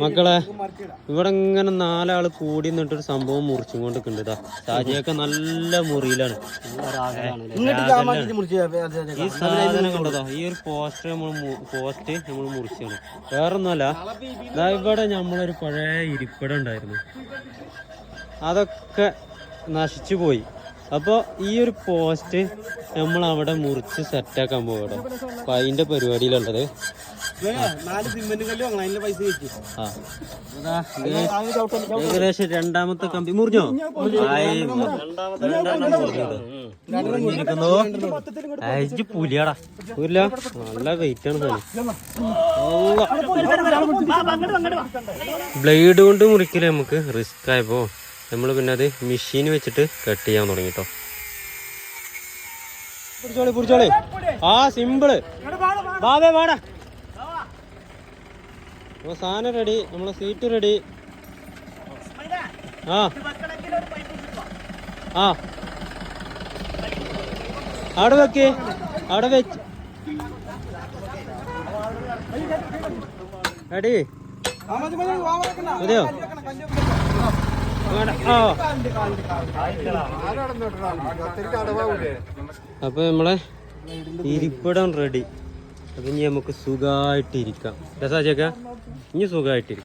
മക്കളെ ഇവിടെ ഇങ്ങനെ 4 ആള് കൂടി നിന്നിട്ടൊരു സംഭവം മുറിച്ചും കൊണ്ടിരിക്കുന്നുണ്ട്. ഇതാ ഷാജിയൊക്കെ നല്ല മുറിയിലാണ്. ഈ സാധനം കണ്ടതാ, ഈ ഒരു പോസ്റ്റ് നമ്മൾ മുറിച്ചാണ്. വേറൊന്നുമല്ല, ഇതാ ഇവിടെ നമ്മളൊരു പഴയ ഇരിപ്പിടം ഉണ്ടായിരുന്നു, അതൊക്കെ നശിച്ചു പോയി. അപ്പോൾ ഈ ഒരു പോസ്റ്റ് നമ്മൾ അവിടെ മുറിച്ച് സെറ്റാക്കാൻ പോകട്ടോ. അപ്പം അതിൻ്റെ പരിപാടിയിലുള്ളത്. ഏകദേശം 2ാമത്തെ കമ്പി മുറിഞ്ഞോ? പുലിയാടാ, പുല്ല നല്ല വെയിറ്റ് ആണ്. ബ്ലേഡ് കൊണ്ട് മുറിക്കല് നമുക്ക് റിസ്ക് ആയപ്പോ നമ്മൾ പിന്നെ അത് മെഷീൻ വെച്ചിട്ട് കട്ട് ചെയ്യാൻ തുടങ്ങിട്ടോ. പിടിച്ചോളി. ആ സിമ്പിള്. ബാബേ വാടാ. അപ്പൊ സാധനം റെഡി, നമ്മളെ സീറ്റ് റെഡി. ആ അവിടെ വെക്ക്, അവിടെ വെച്ച് റെഡി മതിയോ? അപ്പൊ നമ്മളെ ഇരിപ്പിടം റെഡി. അപ്പൊ ഇനി നമുക്ക് സുഖമായിട്ടിരിക്കാം. രസാച്ചേക്ക ഇനി സുഖമായിട്ടിരിക്കാം.